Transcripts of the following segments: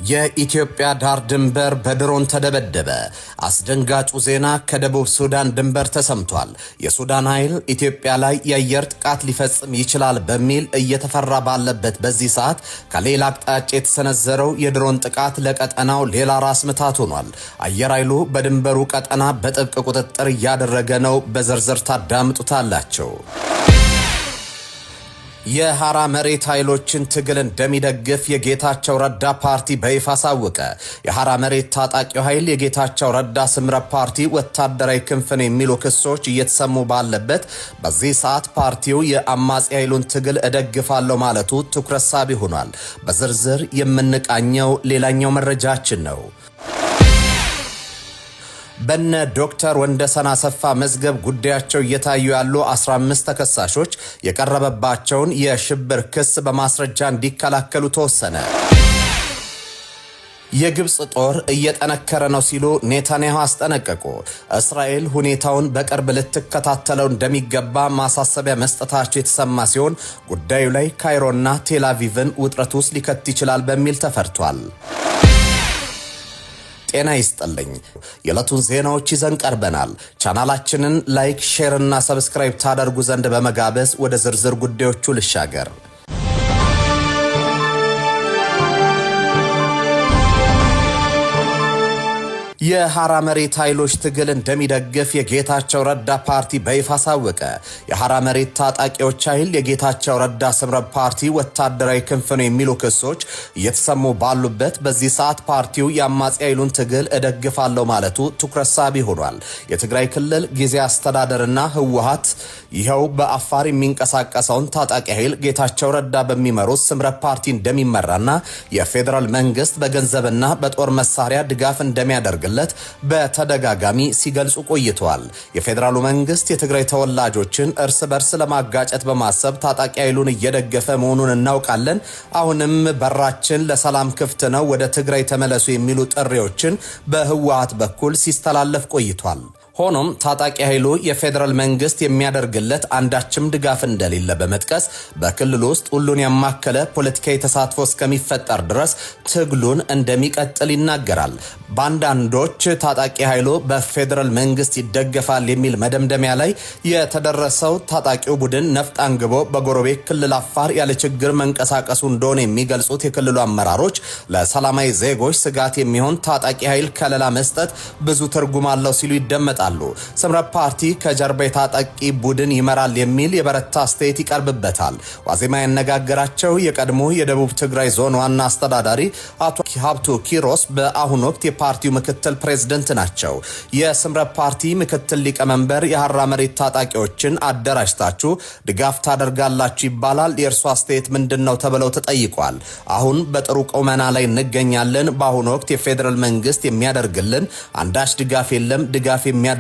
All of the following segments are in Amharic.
የኢትዮጵያ ዳር ድንበር በድሮን ተደበደበ። አስደንጋጩ ዜና ከደቡብ ሱዳን ድንበር ተሰምቷል። የሱዳን ኃይል ኢትዮጵያ ላይ የአየር ጥቃት ሊፈጽም ይችላል በሚል እየተፈራ ባለበት በዚህ ሰዓት ከሌላ አቅጣጫ የተሰነዘረው የድሮን ጥቃት ለቀጠናው ሌላ ራስ ምታት ሆኗል። አየር ኃይሉ በድንበሩ ቀጠና በጥብቅ ቁጥጥር እያደረገ ነው። በዝርዝር ታዳምጡታላችሁ። የሐራ መሬት ኃይሎችን ትግል እንደሚደግፍ የጌታቸው ረዳ ፓርቲ በይፋ አሳወቀ። የሐራ መሬት ታጣቂው ኃይል የጌታቸው ረዳ ስምረት ፓርቲ ወታደራዊ ክንፍን የሚሉ ክሶች እየተሰሙ ባለበት በዚህ ሰዓት ፓርቲው የአማጺ ኃይሉን ትግል እደግፋለሁ ማለቱ ትኩረት ሳቢ ሆኗል። በዝርዝር የምንቃኘው ሌላኛው መረጃችን ነው። በነ ዶክተር ወንደሰን አሰፋ መዝገብ ጉዳያቸው እየታዩ ያሉ 15 ተከሳሾች የቀረበባቸውን የሽብር ክስ በማስረጃ እንዲከላከሉ ተወሰነ። የግብጽ ጦር እየጠነከረ ነው ሲሉ ኔታንያሁ አስጠነቀቁ። እስራኤል ሁኔታውን በቅርብ ልትከታተለው እንደሚገባ ማሳሰቢያ መስጠታቸው የተሰማ ሲሆን ጉዳዩ ላይ ካይሮና ቴልአቪቭን ውጥረት ውስጥ ሊከት ይችላል በሚል ተፈርቷል። ጤና ይስጥልኝ። የዕለቱን ዜናዎች ይዘን ቀርበናል። ቻናላችንን ላይክ፣ ሼር እና ሰብስክራይብ ታደርጉ ዘንድ በመጋበዝ ወደ ዝርዝር ጉዳዮቹ ልሻገር። የሐራ መሬት ኃይሎች ትግል እንደሚደግፍ የጌታቸው ረዳ ፓርቲ በይፋ አሳወቀ። የሐራ መሬት ታጣቂዎች ኃይል የጌታቸው ረዳ ስምረት ፓርቲ ወታደራዊ ክንፍ ነው የሚሉ ክሶች እየተሰሙ ባሉበት በዚህ ሰዓት ፓርቲው የአማጺ ኃይሉን ትግል እደግፋለሁ ማለቱ ትኩረት ሳቢ ሆኗል። የትግራይ ክልል ጊዜያዊ አስተዳደርና ህወሓት ይኸው በአፋር የሚንቀሳቀሰውን ታጣቂ ኃይል ጌታቸው ረዳ በሚመሩት ስምረት ፓርቲ እንደሚመራና የፌዴራል መንግስት በገንዘብና በጦር መሳሪያ ድጋፍ እንደሚያደርግ በተደጋጋሚ ሲገልጹ ቆይተዋል። የፌዴራሉ መንግስት የትግራይ ተወላጆችን እርስ በርስ ለማጋጨት በማሰብ ታጣቂ ኃይሉን እየደገፈ መሆኑን እናውቃለን። አሁንም በራችን ለሰላም ክፍት ነው፣ ወደ ትግራይ ተመለሱ የሚሉ ጥሪዎችን በህወሓት በኩል ሲስተላለፍ ቆይቷል። ሆኖም ታጣቂ ኃይሉ የፌዴራል መንግስት የሚያደርግለት አንዳችም ድጋፍ እንደሌለ በመጥቀስ በክልሉ ውስጥ ሁሉን ያማከለ ፖለቲካዊ ተሳትፎ እስከሚፈጠር ድረስ ትግሉን እንደሚቀጥል ይናገራል። በአንዳንዶች ታጣቂ ኃይሉ በፌዴራል መንግስት ይደገፋል የሚል መደምደሚያ ላይ የተደረሰው ታጣቂው ቡድን ነፍጥ አንግቦ በጎረቤት ክልል አፋር ያለ ችግር መንቀሳቀሱ እንደሆነ የሚገልጹት የክልሉ አመራሮች ለሰላማዊ ዜጎች ስጋት የሚሆን ታጣቂ ኃይል ከለላ መስጠት ብዙ ትርጉም አለው ሲሉ ይደመጣል። ስምረት ፓርቲ ከጀርባ የታጣቂ ቡድን ይመራል የሚል የበረታ አስተያየት ይቀርብበታል። ዋዜማ ያነጋገራቸው የቀድሞ የደቡብ ትግራይ ዞን ዋና አስተዳዳሪ አቶ ሀብቱ ኪሮስ በአሁኑ ወቅት የፓርቲው ምክትል ፕሬዝደንት ናቸው። የስምረት ፓርቲ ምክትል ሊቀመንበር የሐራ መሬት ታጣቂዎችን አደራጅታችሁ ድጋፍ ታደርጋላችሁ ይባላል፣ የእርሱ አስተያየት ምንድነው ተብለው ተጠይቋል። አሁን በጥሩ ቁመና ላይ እንገኛለን። በአሁኑ ወቅት የፌዴራል መንግስት የሚያደርግልን አንዳች ድጋፍ የለም። ድጋፍ የሚያደርጉልን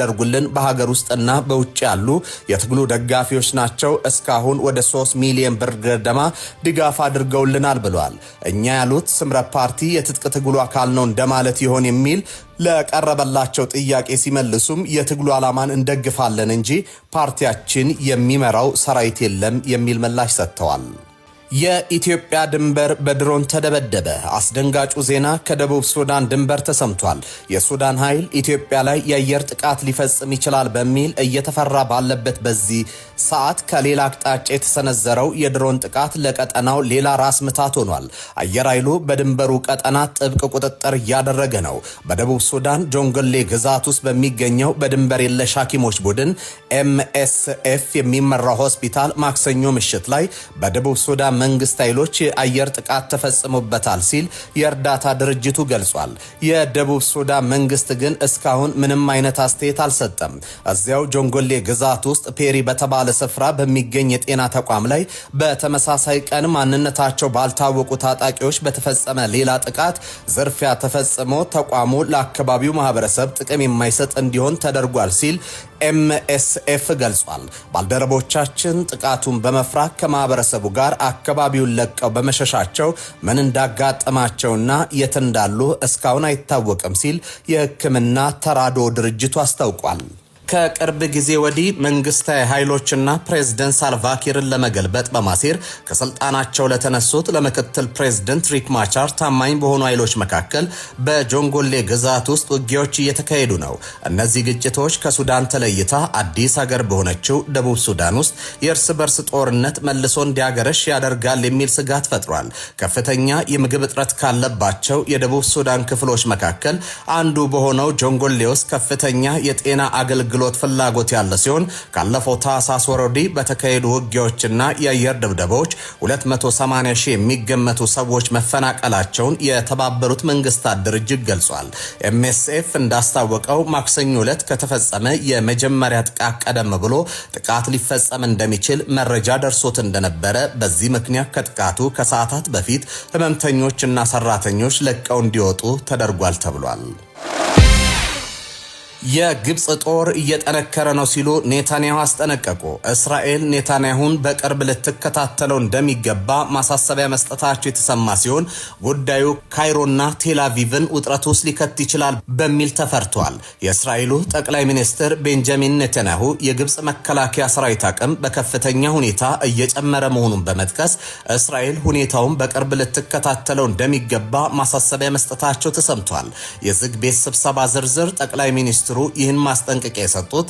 በሀገር ውስጥና በውጭ ያሉ የትግሉ ደጋፊዎች ናቸው። እስካሁን ወደ 3 ሚሊዮን ብር ገደማ ድጋፍ አድርገውልናል ብሏል። እኛ ያሉት ስምረት ፓርቲ የትጥቅ ትግሉ አካል ነው እንደማለት ይሆን የሚል ለቀረበላቸው ጥያቄ ሲመልሱም የትግሉ ዓላማን እንደግፋለን እንጂ ፓርቲያችን የሚመራው ሰራዊት የለም የሚል ምላሽ ሰጥተዋል። የኢትዮጵያ ድንበር በድሮን ተደበደበ። አስደንጋጩ ዜና ከደቡብ ሱዳን ድንበር ተሰምቷል። የሱዳን ኃይል ኢትዮጵያ ላይ የአየር ጥቃት ሊፈጽም ይችላል በሚል እየተፈራ ባለበት በዚህ ሰዓት ከሌላ አቅጣጫ የተሰነዘረው የድሮን ጥቃት ለቀጠናው ሌላ ራስ ምታት ሆኗል። አየር ኃይሉ በድንበሩ ቀጠና ጥብቅ ቁጥጥር እያደረገ ነው። በደቡብ ሱዳን ጆንግሌ ግዛት ውስጥ በሚገኘው በድንበር የለሽ ሐኪሞች ቡድን MSF የሚመራው ሆስፒታል ማክሰኞ ምሽት ላይ በደቡብ ሱዳን መንግስት ኃይሎች የአየር ጥቃት ተፈጽሞበታል ሲል የእርዳታ ድርጅቱ ገልጿል። የደቡብ ሱዳን መንግስት ግን እስካሁን ምንም አይነት አስተያየት አልሰጠም። እዚያው ጆንጎሌ ግዛት ውስጥ ፔሪ በተባለ ስፍራ በሚገኝ የጤና ተቋም ላይ በተመሳሳይ ቀን ማንነታቸው ባልታወቁ ታጣቂዎች በተፈጸመ ሌላ ጥቃት ዝርፊያ ተፈጽሞ ተቋሙ ለአካባቢው ማህበረሰብ ጥቅም የማይሰጥ እንዲሆን ተደርጓል ሲል MSF ገልጿል። ባልደረቦቻችን ጥቃቱን በመፍራት ከማህበረሰቡ ጋር አካባቢውን ለቀው በመሸሻቸው ምን እንዳጋጠማቸውና የት እንዳሉ እስካሁን አይታወቅም ሲል የሕክምና ተራድኦ ድርጅቱ አስታውቋል። ከቅርብ ጊዜ ወዲህ መንግስታዊ ኃይሎችና ፕሬዝዳንት ሳልቫኪርን ለመገልበጥ በማሴር ከስልጣናቸው ለተነሱት ለምክትል ፕሬዝዳንት ሪክ ማቻር ታማኝ በሆኑ ኃይሎች መካከል በጆንጎሌ ግዛት ውስጥ ውጊያዎች እየተካሄዱ ነው። እነዚህ ግጭቶች ከሱዳን ተለይታ አዲስ ሀገር በሆነችው ደቡብ ሱዳን ውስጥ የእርስ በርስ ጦርነት መልሶ እንዲያገረሽ ያደርጋል የሚል ስጋት ፈጥሯል። ከፍተኛ የምግብ እጥረት ካለባቸው የደቡብ ሱዳን ክፍሎች መካከል አንዱ በሆነው ጆንጎሌ ውስጥ ከፍተኛ የጤና አገልግሎት ፍላጎት ያለ ሲሆን ካለፈው ታህሳስ ወር ወዲህ በተካሄዱ ውጊያዎችና የአየር ድብደባዎች 280 ሺህ የሚገመቱ ሰዎች መፈናቀላቸውን የተባበሩት መንግስታት ድርጅት ገልጿል። ኤምኤስኤፍ እንዳስታወቀው ማክሰኞ ዕለት ከተፈጸመ የመጀመሪያ ጥቃት ቀደም ብሎ ጥቃት ሊፈጸም እንደሚችል መረጃ ደርሶት እንደነበረ፣ በዚህ ምክንያት ከጥቃቱ ከሰዓታት በፊት ህመምተኞችና ሰራተኞች ለቀው እንዲወጡ ተደርጓል ተብሏል። የግብጽ ጦር እየጠነከረ ነው ሲሉ ኔታንያሁ አስጠነቀቁ። እስራኤል ኔታንያሁን በቅርብ ልትከታተለው እንደሚገባ ማሳሰቢያ መስጠታቸው የተሰማ ሲሆን ጉዳዩ ካይሮና ቴልአቪቭን ውጥረት ውስጥ ሊከት ይችላል በሚል ተፈርቷል። የእስራኤሉ ጠቅላይ ሚኒስትር ቤንጃሚን ኔታንያሁ የግብጽ መከላከያ ሰራዊት አቅም በከፍተኛ ሁኔታ እየጨመረ መሆኑን በመጥቀስ እስራኤል ሁኔታውን በቅርብ ልትከታተለው እንደሚገባ ማሳሰቢያ መስጠታቸው ተሰምቷል። የዝግ ቤት ስብሰባ ዝርዝር ጠቅላይ ሚኒስትሩ ይህን ማስጠንቀቂያ የሰጡት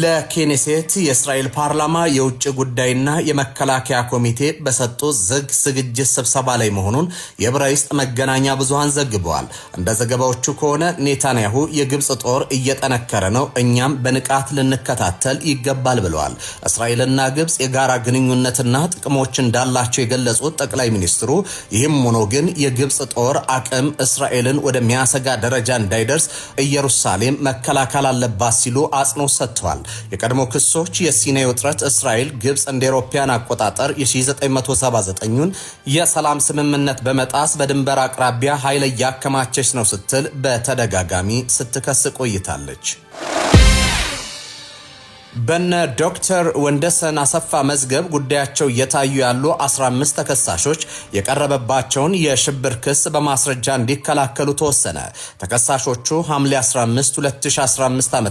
ለኬኔሴት የእስራኤል ፓርላማ የውጭ ጉዳይና የመከላከያ ኮሚቴ በሰጡት ዝግ ዝግጅት ስብሰባ ላይ መሆኑን የዕብራይስጥ መገናኛ ብዙሃን ዘግበዋል። እንደ ዘገባዎቹ ከሆነ ኔታንያሁ የግብጽ ጦር እየጠነከረ ነው፣ እኛም በንቃት ልንከታተል ይገባል ብለዋል። እስራኤልና ግብጽ የጋራ ግንኙነትና ጥቅሞች እንዳላቸው የገለጹት ጠቅላይ ሚኒስትሩ ይህም ሆኖ ግን የግብጽ ጦር አቅም እስራኤልን ወደሚያሰጋ ደረጃ እንዳይደርስ ኢየሩሳሌም መከላከል አለባት ሲሉ አጽንኦት ሰጥተዋል። የቀድሞ ክሶች የሲናይ ውጥረት እስራኤል ግብጽ እንደ አውሮፓውያን አቆጣጠር የ1979ን የሰላም ስምምነት በመጣስ በድንበር አቅራቢያ ኃይል እያከማቸች ነው ስትል በተደጋጋሚ ስትከስ ቆይታለች። በነ ዶክተር ወንደሰን አሰፋ መዝገብ ጉዳያቸው እየታዩ ያሉ 15 ተከሳሾች የቀረበባቸውን የሽብር ክስ በማስረጃ እንዲከላከሉ ተወሰነ። ተከሳሾቹ ሐምሌ 15 2015 ዓ.ም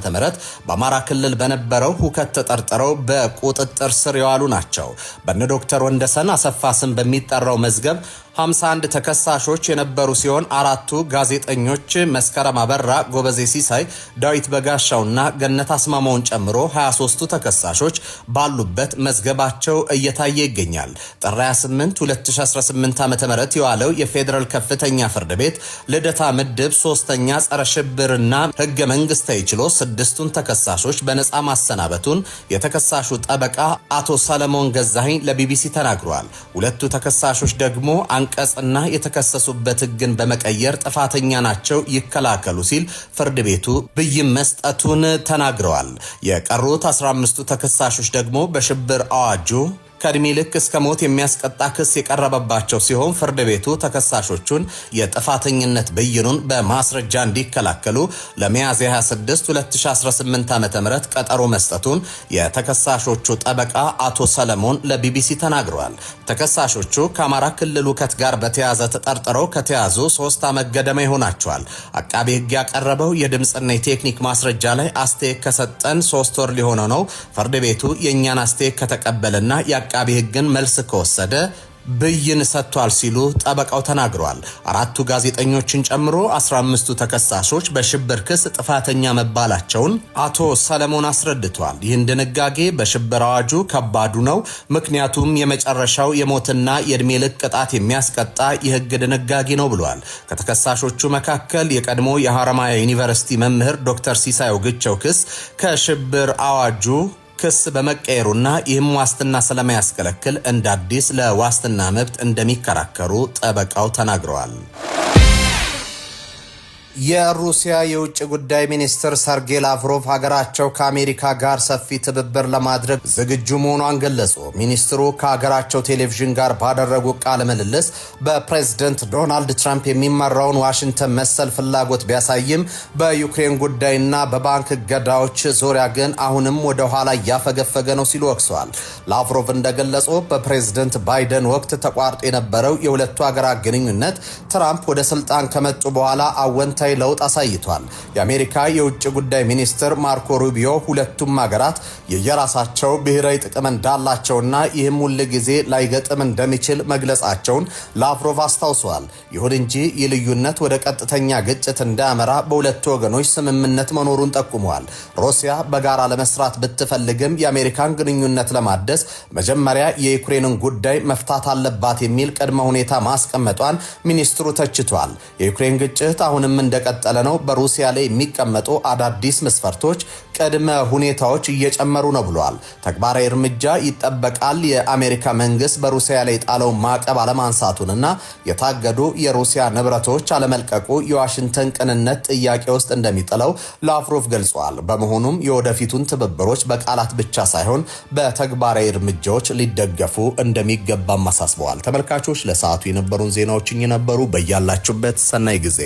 በአማራ ክልል በነበረው ሁከት ተጠርጥረው በቁጥጥር ስር የዋሉ ናቸው። በነ ዶክተር ወንደሰን አሰፋ ስም በሚጠራው መዝገብ 51 ተከሳሾች የነበሩ ሲሆን አራቱ ጋዜጠኞች መስከረም አበራ፣ ጎበዜ ሲሳይ፣ ዳዊት በጋሻውና ገነት አስማማውን ጨምሮ 23ቱ ተከሳሾች ባሉበት መዝገባቸው እየታየ ይገኛል። ጥር 28 2018 ዓ.ም የዋለው የፌዴራል ከፍተኛ ፍርድ ቤት ልደታ ምድብ 3ኛ ጸረ ሽብርና ህገ መንግስታዊ ችሎት 6ቱን ተከሳሾች በነጻ ማሰናበቱን የተከሳሹ ጠበቃ አቶ ሰለሞን ገዛኸኝ ለቢቢሲ ተናግረዋል። ሁለቱ ተከሳሾች ደግሞ አንቀጽና የተከሰሱበት ህግን በመቀየር ጥፋተኛ ናቸው ይከላከሉ ሲል ፍርድ ቤቱ ብይን መስጠቱን ተናግረዋል። የቀሩት 15ቱ ተከሳሾች ደግሞ በሽብር አዋጁ ከእድሜ ልክ እስከ ሞት የሚያስቀጣ ክስ የቀረበባቸው ሲሆን ፍርድ ቤቱ ተከሳሾቹን የጥፋተኝነት ብይኑን በማስረጃ እንዲከላከሉ ለሚያዝያ 26 2018 ዓ.ም ቀጠሮ መስጠቱን የተከሳሾቹ ጠበቃ አቶ ሰለሞን ለቢቢሲ ተናግረዋል። ተከሳሾቹ ከአማራ ክልል ሁከት ጋር በተያያዘ ተጠርጥረው ከተያዙ 3 ዓመት ገደማ ይሆናቸዋል። አቃቤ ህግ ያቀረበው የድምፅና የቴክኒክ ማስረጃ ላይ አስተያየት ከሰጠን 3 ወር ሊሆነው ነው። ፍርድ ቤቱ የእኛን አስተያየት ከተቀበለና አቃቤ ህግን መልስ ከወሰደ ብይን ሰጥቷል ሲሉ ጠበቃው ተናግረዋል። አራቱ ጋዜጠኞችን ጨምሮ 15ቱ ተከሳሾች በሽብር ክስ ጥፋተኛ መባላቸውን አቶ ሰለሞን አስረድተዋል። ይህን ድንጋጌ በሽብር አዋጁ ከባዱ ነው፣ ምክንያቱም የመጨረሻው የሞትና የእድሜ ልክ ቅጣት የሚያስቀጣ የህግ ድንጋጌ ነው ብለዋል። ከተከሳሾቹ መካከል የቀድሞ የሐረማያ ዩኒቨርሲቲ መምህር ዶክተር ሲሳይ ወግቸው ክስ ከሽብር አዋጁ ክስ በመቀየሩና ይህም ዋስትና ስለማያስከለክል እንደ አዲስ ለዋስትና መብት እንደሚከራከሩ ጠበቃው ተናግረዋል። የሩሲያ የውጭ ጉዳይ ሚኒስትር ሰርጌይ ላቭሮቭ ሀገራቸው ከአሜሪካ ጋር ሰፊ ትብብር ለማድረግ ዝግጁ መሆኗን ገለጹ። ሚኒስትሩ ከሀገራቸው ቴሌቪዥን ጋር ባደረጉ ቃለ ምልልስ በፕሬዝደንት ዶናልድ ትራምፕ የሚመራውን ዋሽንግተን መሰል ፍላጎት ቢያሳይም በዩክሬን ጉዳይና በባንክ እገዳዎች ዙሪያ ግን አሁንም ወደ ኋላ እያፈገፈገ ነው ሲሉ ወቅሰዋል። ላቭሮቭ እንደገለጹ በፕሬዝደንት ባይደን ወቅት ተቋርጦ የነበረው የሁለቱ ሀገራት ግንኙነት ትራምፕ ወደ ስልጣን ከመጡ በኋላ አወንታ አዎንታዊ ለውጥ አሳይቷል። የአሜሪካ የውጭ ጉዳይ ሚኒስትር ማርኮ ሩቢዮ ሁለቱም ሀገራት የየራሳቸው ብሔራዊ ጥቅም እንዳላቸውና ይህም ሁል ጊዜ ላይገጥም እንደሚችል መግለጻቸውን ላቭሮቭ አስታውሰዋል። ይሁን እንጂ ይህ ልዩነት ወደ ቀጥተኛ ግጭት እንዳያመራ በሁለቱ ወገኖች ስምምነት መኖሩን ጠቁመዋል። ሩሲያ በጋራ ለመስራት ብትፈልግም የአሜሪካን ግንኙነት ለማደስ መጀመሪያ የዩክሬንን ጉዳይ መፍታት አለባት የሚል ቅድመ ሁኔታ ማስቀመጧን ሚኒስትሩ ተችቷል። የዩክሬን ግጭት አሁንም እንደቀጠለ ነው። በሩሲያ ላይ የሚቀመጡ አዳዲስ መስፈርቶች ቅድመ ሁኔታዎች እየጨመሩ ነው ብሏል። ተግባራዊ እርምጃ ይጠበቃል። የአሜሪካ መንግስት በሩሲያ ላይ ጣለው ማዕቀብ አለማንሳቱንና የታገዱ የሩሲያ ንብረቶች አለመልቀቁ የዋሽንግተን ቅንነት ጥያቄ ውስጥ እንደሚጥለው ላቭሮቭ ገልጿል። በመሆኑም የወደፊቱን ትብብሮች በቃላት ብቻ ሳይሆን በተግባራዊ እርምጃዎች ሊደገፉ እንደሚገባም አሳስበዋል። ተመልካቾች ለሰዓቱ የነበሩን ዜናዎች ነበሩ። በያላችሁበት ሰናይ ጊዜ